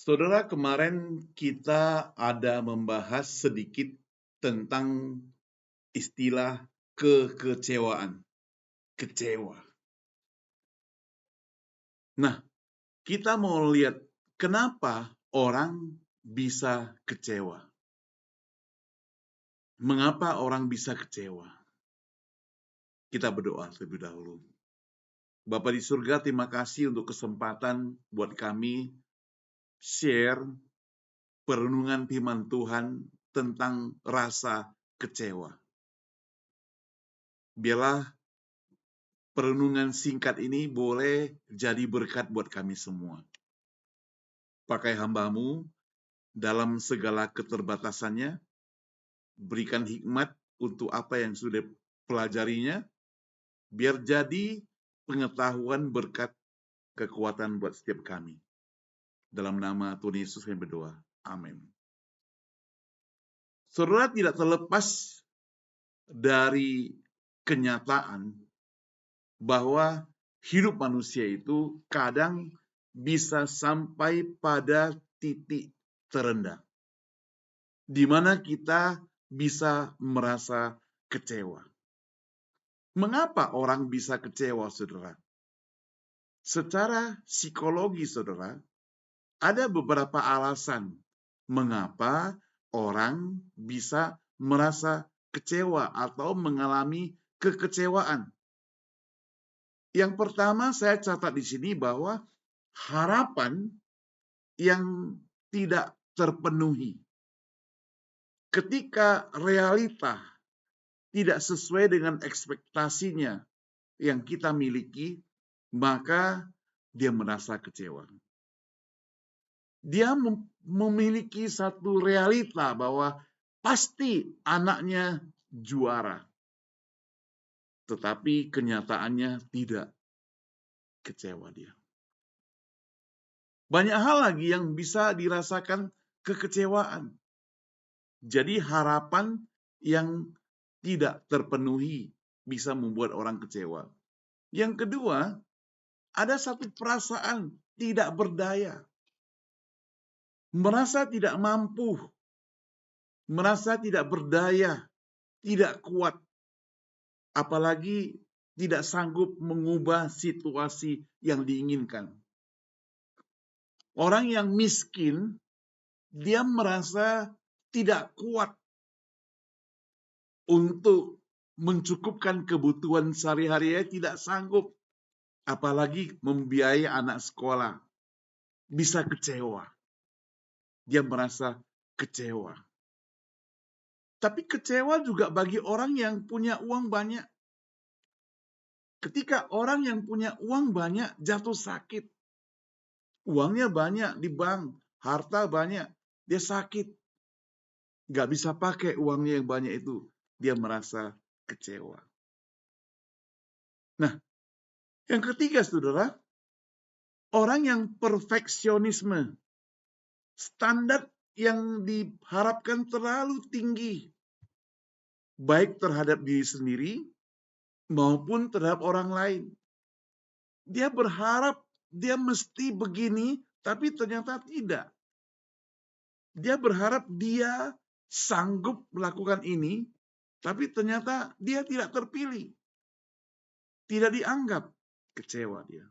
Saudara, kemarin kita ada membahas sedikit tentang istilah kekecewaan. Kecewa. Nah, kita mau lihat kenapa orang bisa kecewa. Mengapa orang bisa kecewa? Kita berdoa terlebih dahulu. Bapa di surga, terima kasih untuk kesempatan buat kami share perenungan firman Tuhan tentang rasa kecewa. Biarlah perenungan singkat ini boleh jadi berkat buat kami semua. Pakai hamba-Mu dalam segala keterbatasannya, berikan hikmat untuk apa yang sudah pelajarinya, biar jadi pengetahuan berkat kekuatan buat setiap kami. Dalam nama Tuhan Yesus kami berdoa. Amin. Saudara, tidak terlepas dari kenyataan bahwa hidup manusia itu kadang bisa sampai pada titik terendah, di mana kita bisa merasa kecewa. Mengapa orang bisa kecewa, saudara? Secara psikologi, saudara, ada beberapa alasan mengapa orang bisa merasa kecewa atau mengalami kekecewaan. Yang pertama, saya catat di sini bahwa harapan yang tidak terpenuhi. Ketika realita tidak sesuai dengan ekspektasinya yang kita miliki, maka dia merasa kecewa. Dia memiliki satu realita bahwa pasti anaknya juara. Tetapi kenyataannya tidak, kecewa dia. Banyak hal lagi yang bisa dirasakan kekecewaan. Jadi harapan yang tidak terpenuhi bisa membuat orang kecewa. Yang kedua, ada satu perasaan tidak berdaya. Merasa tidak mampu, merasa tidak berdaya, tidak kuat, apalagi tidak sanggup mengubah situasi yang diinginkan. Orang yang miskin, dia merasa tidak kuat untuk mencukupkan kebutuhan sehari-hari, tidak sanggup, apalagi membiayai anak sekolah. Bisa kecewa. Dia merasa kecewa. Tapi kecewa juga bagi orang yang punya uang banyak. Ketika orang yang punya uang banyak jatuh sakit, uangnya banyak di bank, harta banyak, dia sakit. Gak bisa pakai uangnya yang banyak itu. Dia merasa kecewa. Nah, yang ketiga, saudara, orang yang perfeksionisme. Standar yang diharapkan terlalu tinggi. Baik terhadap diri sendiri maupun terhadap orang lain. Dia berharap dia mesti begini, tapi ternyata tidak. Dia berharap dia sanggup melakukan ini, tapi ternyata dia tidak terpilih. Tidak dianggap, kecewa dia.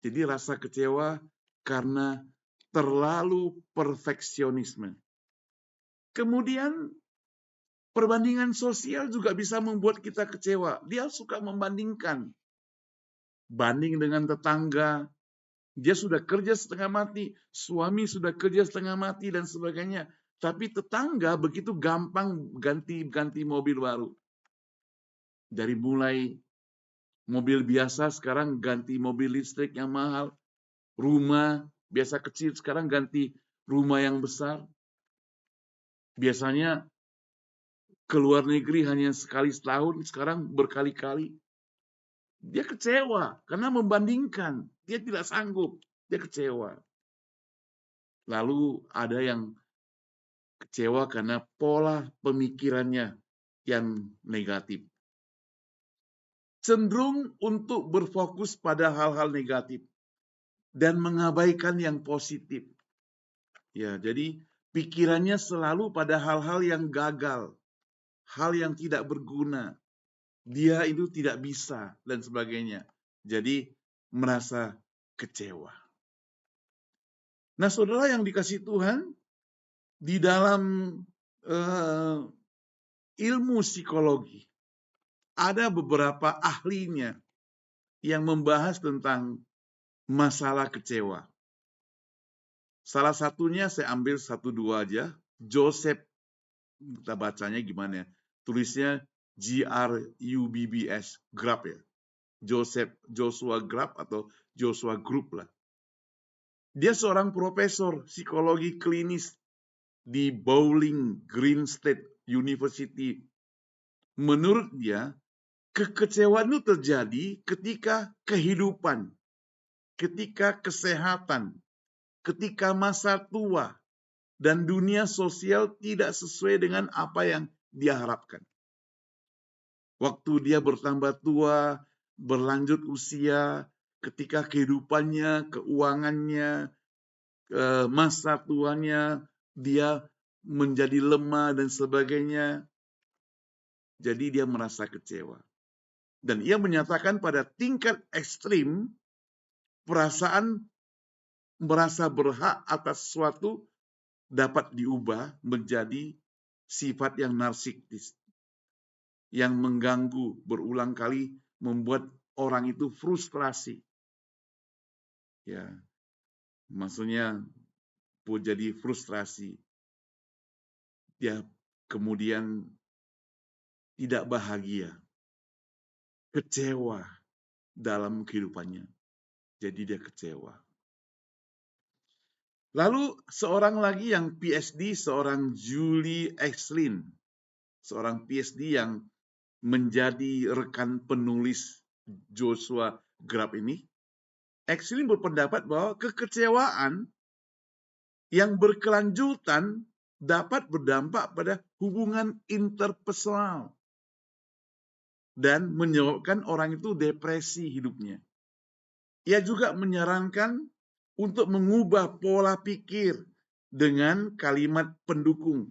Jadi rasa kecewa karena terlalu perfeksionisme. Kemudian perbandingan sosial juga bisa membuat kita kecewa. Dia suka membandingkan. Banding dengan tetangga, dia sudah kerja setengah mati, suami sudah kerja setengah mati, dan sebagainya. Tapi tetangga begitu gampang ganti mobil baru. Dari mulai mobil biasa sekarang ganti mobil listrik yang mahal. Rumah biasa kecil sekarang ganti rumah yang besar. Biasanya ke luar negeri hanya sekali setahun, sekarang berkali-kali. Dia kecewa karena membandingkan. Dia tidak sanggup, dia kecewa. Lalu ada yang kecewa karena pola pemikirannya yang negatif. Cenderung untuk berfokus pada hal-hal negatif. dan mengabaikan yang positif. Ya, jadi pikirannya selalu pada hal-hal yang gagal, hal yang tidak berguna. Dia itu tidak bisa dan sebagainya. Jadi merasa kecewa. Nah, saudara yang dikasih Tuhan, di dalam ilmu psikologi ada beberapa ahlinya yang membahas tentang masalah kecewa. Salah satunya saya ambil 1-2 aja, Joseph, kita bacanya gimana ya? Tulisnya Grubbs, Grubb ya. Joshua Grubb atau Joshua Grubb lah. Dia seorang profesor psikologi klinis di Bowling Green State University. Menurut dia, kekecewaan itu terjadi ketika kehidupan, ketika kesehatan, ketika masa tua, dan dunia sosial tidak sesuai dengan apa yang dia harapkan. Waktu dia bertambah tua, berlanjut usia, ketika kehidupannya, keuangannya, masa tuanya, dia menjadi lemah dan sebagainya. Jadi dia merasa kecewa. Dan ia menyatakan pada tingkat ekstrim, perasaan merasa berhak atas sesuatu dapat diubah menjadi sifat yang narsistis, yang mengganggu berulang kali, membuat orang itu frustrasi. Ya, maksudnya jadi frustrasi. Dia kemudian tidak bahagia, kecewa dalam kehidupannya. Jadi dia kecewa. Lalu seorang lagi yang PhD, seorang Julie Exlin, seorang PhD yang menjadi rekan penulis Joshua Grubb ini, Exlin berpendapat bahwa kekecewaan yang berkelanjutan dapat berdampak pada hubungan interpersonal dan menyebabkan orang itu depresi hidupnya. Ia juga menyarankan untuk mengubah pola pikir dengan kalimat pendukung.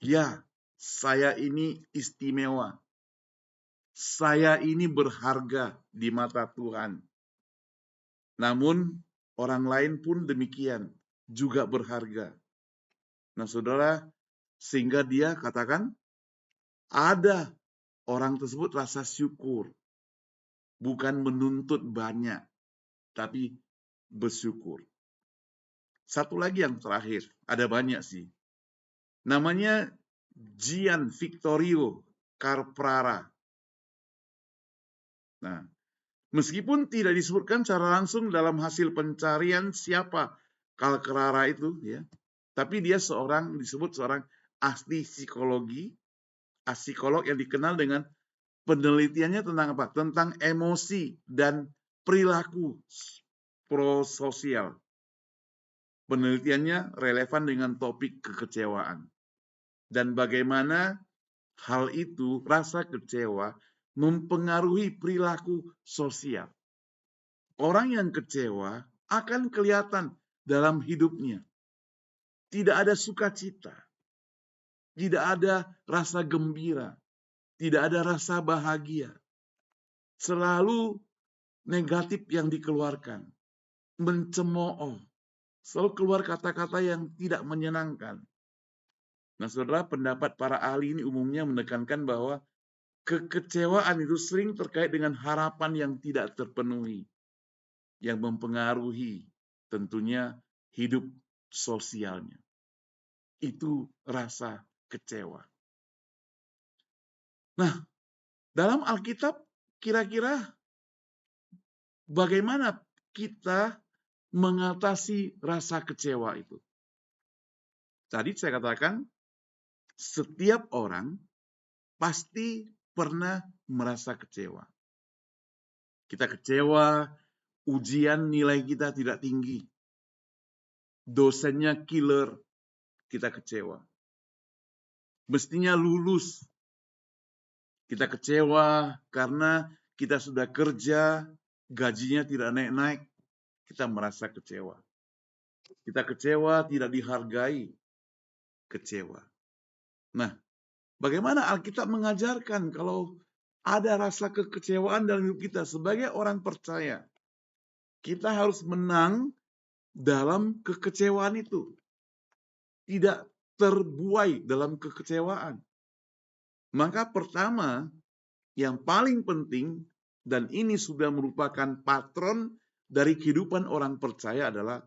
Ya, saya ini istimewa. Saya ini berharga di mata Tuhan. Namun orang lain pun demikian, juga berharga. Nah, saudara, sehingga dia katakan ada orang tersebut rasa syukur. Bukan menuntut banyak, tapi bersyukur. Satu lagi yang terakhir, ada banyak sih. Namanya Gian Victorio Carprara. Nah, meskipun tidak disebutkan secara langsung dalam hasil pencarian siapa Carprara itu, ya, tapi dia disebut seorang ahli psikologi, psikolog yang dikenal dengan penelitiannya tentang apa? Tentang emosi dan perilaku prososial. Penelitiannya relevan dengan topik kekecewaan. Dan bagaimana hal itu, rasa kecewa, mempengaruhi perilaku sosial. Orang yang kecewa akan kelihatan dalam hidupnya. Tidak ada sukacita. Tidak ada rasa gembira. Tidak ada rasa bahagia. Selalu negatif yang dikeluarkan. Mencemooh. Selalu keluar kata-kata yang tidak menyenangkan. Nah, saudara, pendapat para ahli ini umumnya menekankan bahwa kekecewaan itu sering terkait dengan harapan yang tidak terpenuhi, yang mempengaruhi tentunya hidup sosialnya. Itu rasa kecewa. Nah, dalam Alkitab kira-kira bagaimana kita mengatasi rasa kecewa itu? Tadi saya katakan, setiap orang pasti pernah merasa kecewa. Kita kecewa, ujian nilai kita tidak tinggi. Dosennya killer, kita kecewa. Mestinya lulus. Kita kecewa karena kita sudah kerja, gajinya tidak naik-naik. kita merasa kecewa. Kita kecewa, tidak dihargai, kecewa. Nah, bagaimana Alkitab mengajarkan kalau ada rasa kekecewaan dalam hidup kita sebagai orang percaya? Kita harus menang dalam kekecewaan itu. Tidak terbuai dalam kekecewaan. Maka pertama, yang paling penting, dan ini sudah merupakan patron dari kehidupan orang percaya adalah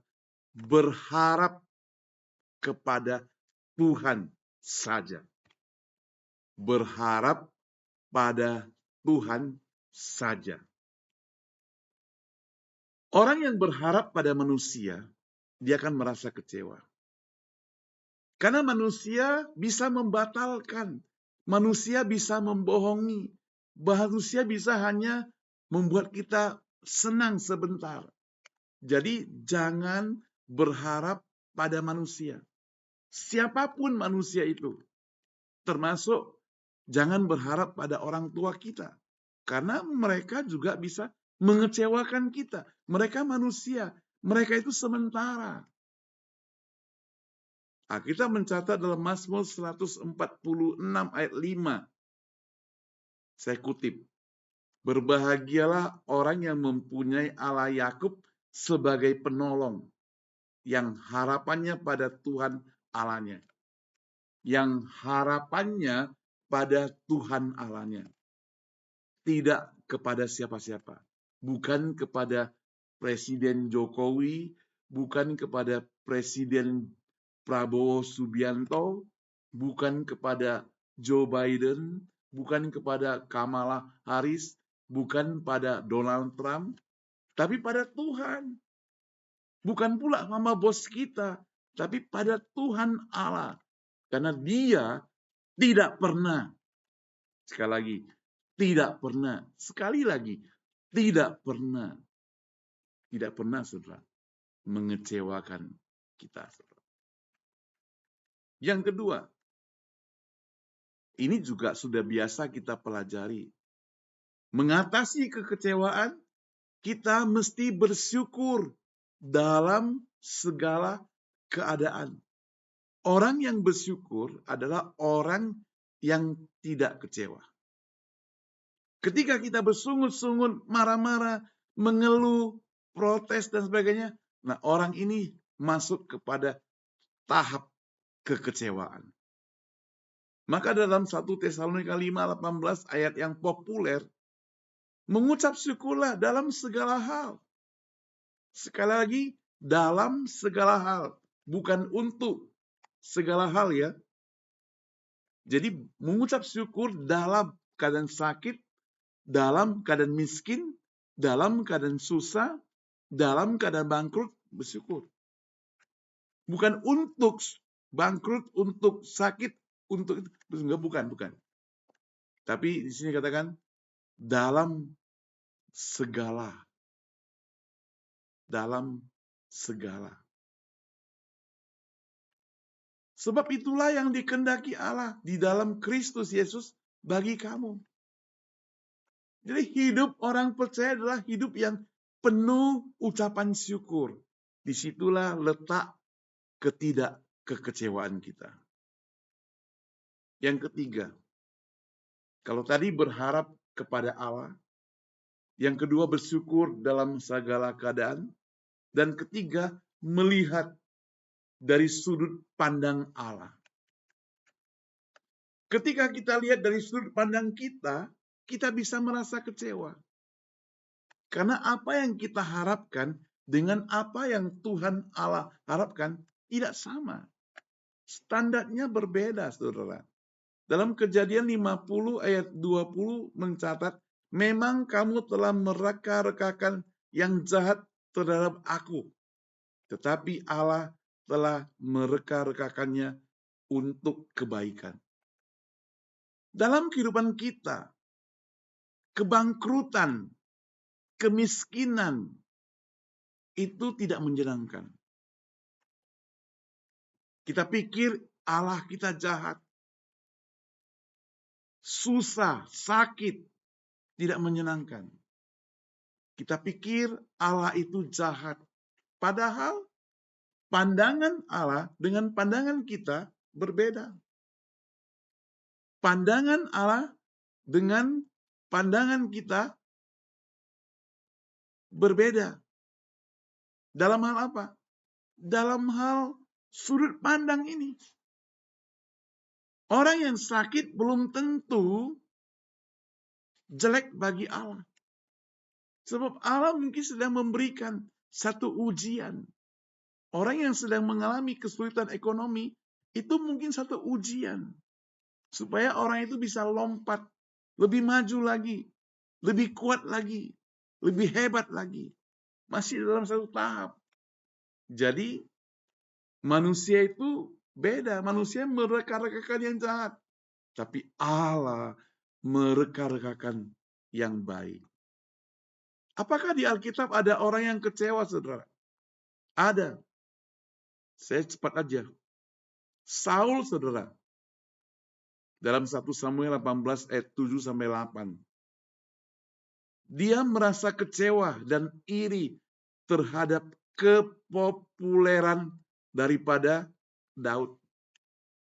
berharap kepada Tuhan saja. Berharap pada Tuhan saja. Orang yang berharap pada manusia, dia akan merasa kecewa. Karena manusia bisa membatalkan, manusia bisa membohongi, manusia bisa hanya membuat kita senang sebentar. Jadi jangan berharap pada manusia. Siapapun manusia itu, termasuk jangan berharap pada orang tua kita. Karena mereka juga bisa mengecewakan kita. Mereka manusia, mereka itu sementara. Kita mencatat dalam Mazmur 146 ayat 5. Saya kutip. Berbahagialah orang yang mempunyai Allah Yakub sebagai penolong, yang harapannya pada Tuhan Allahnya. Yang harapannya pada Tuhan Allahnya. Tidak kepada siapa-siapa. Bukan kepada Presiden Jokowi, bukan kepada Presiden Prabowo Subianto, bukan kepada Joe Biden, bukan kepada Kamala Harris, bukan pada Donald Trump, tapi pada Tuhan. Bukan pula sama bos kita, tapi pada Tuhan Allah. Karena Dia tidak pernah, sekali lagi, tidak pernah, sekali lagi, tidak pernah, saudara, mengecewakan kita, saudara. Yang kedua, ini juga sudah biasa kita pelajari. Mengatasi kekecewaan, kita mesti bersyukur dalam segala keadaan. Orang yang bersyukur adalah orang yang tidak kecewa. Ketika kita bersungut-sungut, marah-marah, mengeluh, protes, dan sebagainya, nah orang ini masuk kepada tahap kekecewaan. Maka dalam 1 Tesalonika 5:18 ayat yang populer, mengucap syukurlah dalam segala hal. Sekali lagi, dalam segala hal. Bukan untuk segala hal ya. Jadi mengucap syukur dalam keadaan sakit, dalam keadaan miskin, dalam keadaan susah, dalam keadaan bangkrut, bersyukur. Bukan untuk bangkrut, untuk sakit, untuk itu. Bukan. Tapi di sini katakan dalam segala. Dalam segala. Sebab itulah yang dikehendaki Allah di dalam Kristus Yesus bagi kamu. Jadi hidup orang percaya adalah hidup yang penuh ucapan syukur. Disitulah letak kekecewaan kita. Yang ketiga, kalau tadi berharap kepada Allah, yang kedua bersyukur dalam segala keadaan, dan ketiga melihat dari sudut pandang Allah. Ketika kita lihat dari sudut pandang kita, kita bisa merasa kecewa. Karena apa yang kita harapkan dengan apa yang Tuhan Allah harapkan tidak sama. Standarnya berbeda, saudara. Dalam Kejadian 50 ayat 20 mencatat, memang kamu telah mereka-rekakan yang jahat terhadap aku. Tetapi Allah telah mereka-rekakannya untuk kebaikan. Dalam kehidupan kita, kebangkrutan, kemiskinan, itu tidak menyenangkan. Kita pikir Allah kita jahat. Susah, sakit, tidak menyenangkan. Kita pikir Allah itu jahat. Padahal pandangan Allah dengan pandangan kita berbeda. Pandangan Allah dengan pandangan kita berbeda. Dalam hal apa? Dalam hal sudut pandang ini. Orang yang sakit belum tentu jelek bagi Allah. Sebab Allah mungkin sedang memberikan satu ujian. Orang yang sedang mengalami kesulitan ekonomi, itu mungkin satu ujian. Supaya orang itu bisa lompat, lebih maju lagi, lebih kuat lagi, lebih hebat lagi. Masih dalam satu tahap. Jadi, manusia itu beda. Manusia mereka-rekakan yang jahat. Tapi Allah mereka-rekakan yang baik. Apakah di Alkitab ada orang yang kecewa, saudara? Ada. Saya cepat aja. Saul, saudara. Dalam 1 Samuel 18 ayat 7-8. Dia merasa kecewa dan iri terhadap kepopuleran daripada Daud.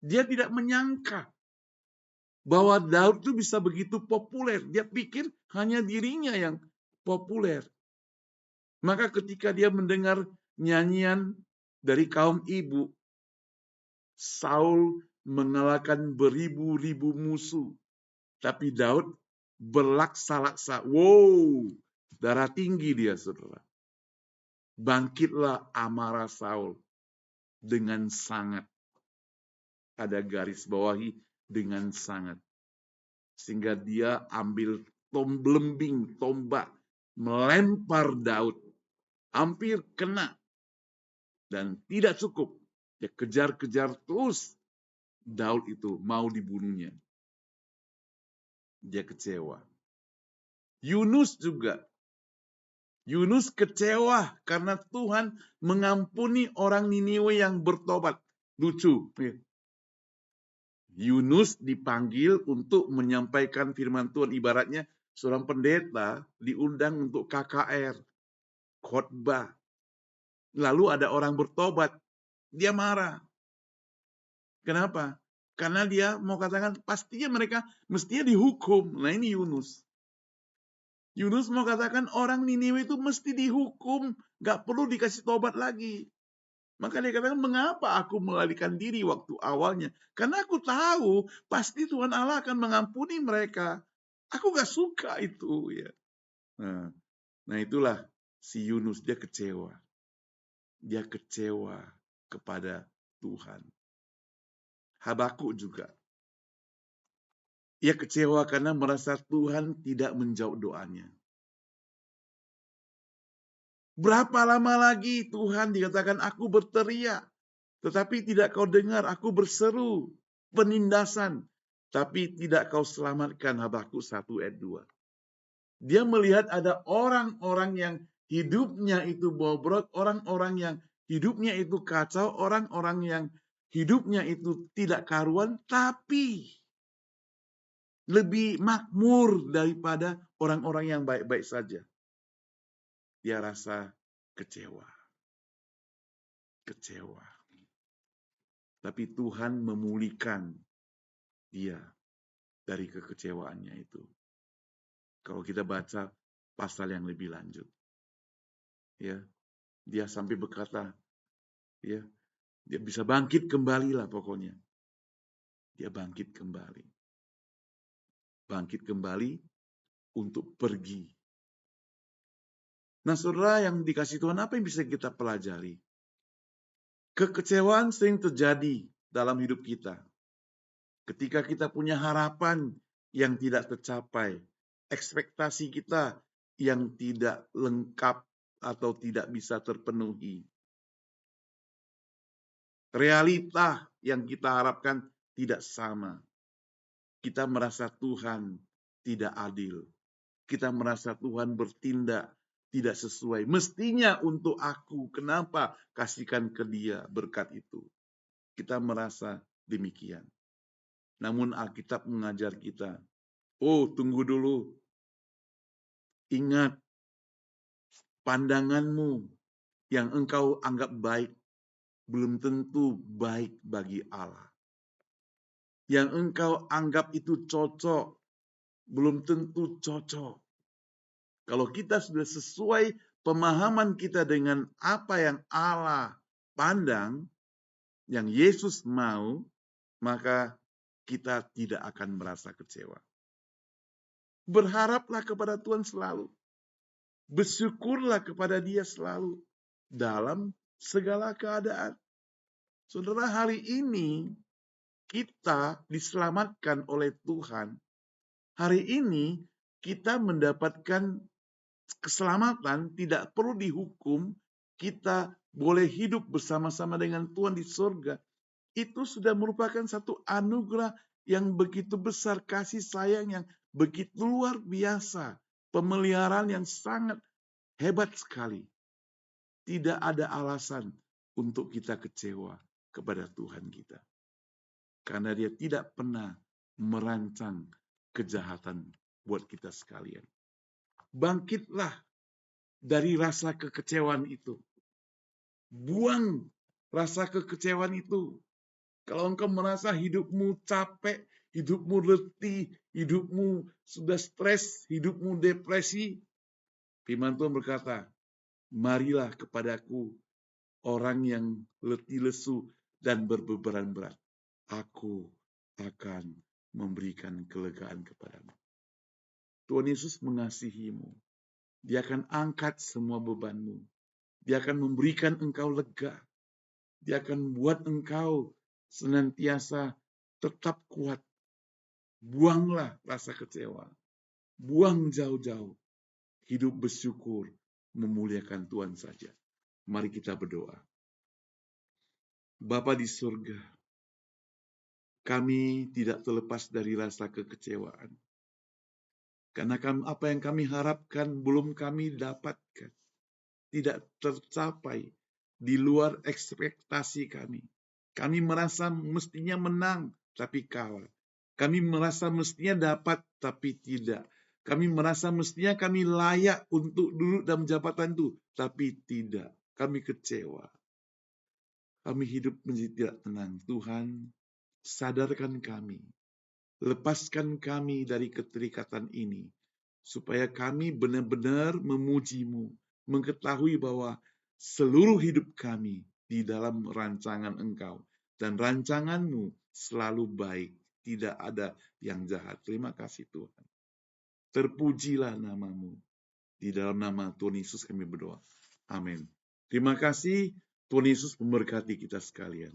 Dia tidak menyangka bahwa Daud itu bisa begitu populer. Dia pikir hanya dirinya yang populer. Maka ketika dia mendengar nyanyian dari kaum ibu, Saul mengalahkan beribu-ribu musuh. Tapi Daud berlaksa-laksa. Wow, darah tinggi dia, saudara. Bangkitlah amarah Saul dengan sangat. Ada garis bawahi dengan sangat. Sehingga dia ambil belembing, tombak, melempar Daud. Hampir kena. Dan tidak cukup. Dia kejar-kejar terus. Daud itu mau dibunuhnya. Dia kecewa. Yunus juga. Yunus kecewa karena Tuhan mengampuni orang Niniwe yang bertobat. Lucu. Yunus dipanggil untuk menyampaikan firman Tuhan. Ibaratnya seorang pendeta diundang untuk KKR. Khotbah. Lalu ada orang bertobat. Dia marah. Kenapa? Karena dia mau katakan pastinya mereka mestinya dihukum. Nah ini Yunus. Yunus mau katakan orang Niniwe itu mesti dihukum. Gak perlu dikasih tobat lagi. Maka dia katakan, mengapa aku melarikan diri waktu awalnya? Karena aku tahu pasti Tuhan Allah akan mengampuni mereka. Aku gak suka itu. Ya. Nah itulah si Yunus, dia kecewa. Dia kecewa kepada Tuhan. Habakuk juga. Ia kecewa karena merasa Tuhan tidak menjawab doanya. Berapa lama lagi Tuhan dikatakan aku berteriak, tetapi tidak kau dengar, aku berseru penindasan, tapi tidak kau selamatkan. Habakuk 1 ayat 2. Dia melihat ada orang-orang yang hidupnya itu bobrok, orang-orang yang hidupnya itu kacau, orang-orang yang hidupnya itu tidak karuan, tapi lebih makmur daripada orang-orang yang baik-baik saja. Dia rasa kecewa. Kecewa. Tapi Tuhan memulihkan dia dari kekecewaannya itu. Kalau kita baca pasal yang lebih lanjut. Ya, dia sampai berkata, ya, dia bisa bangkit kembali lah pokoknya. Dia bangkit kembali. Bangkit kembali untuk pergi. Nah, saudara yang dikasih Tuhan, apa yang bisa kita pelajari? Kekecewaan sering terjadi dalam hidup kita. Ketika kita punya harapan yang tidak tercapai, ekspektasi kita yang tidak lengkap atau tidak bisa terpenuhi. Realita yang kita harapkan tidak sama. Kita merasa Tuhan tidak adil. Kita merasa Tuhan bertindak tidak sesuai. Mestinya untuk aku, kenapa kasihkan ke dia berkat itu? Kita merasa demikian. Namun Alkitab mengajar kita, oh tunggu dulu. Ingat, pandanganmu yang engkau anggap baik belum tentu baik bagi Allah. Yang engkau anggap itu cocok belum tentu cocok. Kalau kita sudah sesuai pemahaman kita dengan apa yang Allah pandang, yang Yesus mau, maka kita tidak akan merasa kecewa. Berharaplah kepada Tuhan selalu. Bersyukurlah kepada Dia selalu dalam segala keadaan. Saudara, hari ini kita diselamatkan oleh Tuhan. Hari ini kita mendapatkan keselamatan, tidak perlu dihukum, kita boleh hidup bersama-sama dengan Tuhan di surga. Itu sudah merupakan satu anugerah yang begitu besar, kasih sayang yang begitu luar biasa, pemeliharaan yang sangat hebat sekali. Tidak ada alasan untuk kita kecewa kepada Tuhan kita. Karena Dia tidak pernah merancang kejahatan buat kita sekalian. Bangkitlah dari rasa kekecewaan itu. Buang rasa kekecewaan itu. Kalau engkau merasa hidupmu capek, hidupmu letih, hidupmu sudah stres, hidupmu depresi, firman Tuhan berkata, marilah kepadaku orang yang letih lesu dan berbeban berat. Aku akan memberikan kelegaan kepadamu. Tuhan Yesus mengasihimu. Dia akan angkat semua bebanmu. Dia akan memberikan engkau lega. Dia akan buat engkau senantiasa tetap kuat. Buanglah rasa kecewa. Buang jauh-jauh. Hidup bersyukur, memuliakan Tuhan saja. Mari kita berdoa. Bapa di surga, kami tidak terlepas dari rasa kekecewaan. Karena apa yang kami harapkan belum kami dapatkan. Tidak tercapai di luar ekspektasi kami. Kami merasa mestinya menang, tapi kalah. Kami merasa mestinya dapat, tapi tidak. Kami merasa mestinya kami layak untuk duduk dalam jabatan itu, tapi tidak. Kami kecewa. Kami hidup menjadi tidak tenang. Tuhan, sadarkan kami. Lepaskan kami dari keterikatan ini. Supaya kami benar-benar memuji-Mu. Mengetahui bahwa seluruh hidup kami di dalam rancangan Engkau. Dan rancangan-Mu selalu baik. Tidak ada yang jahat. Terima kasih Tuhan. Terpujilah nama-Mu. Di dalam nama Tuhan Yesus kami berdoa. Amin. Terima kasih. Tuhan Yesus memberkati kita sekalian.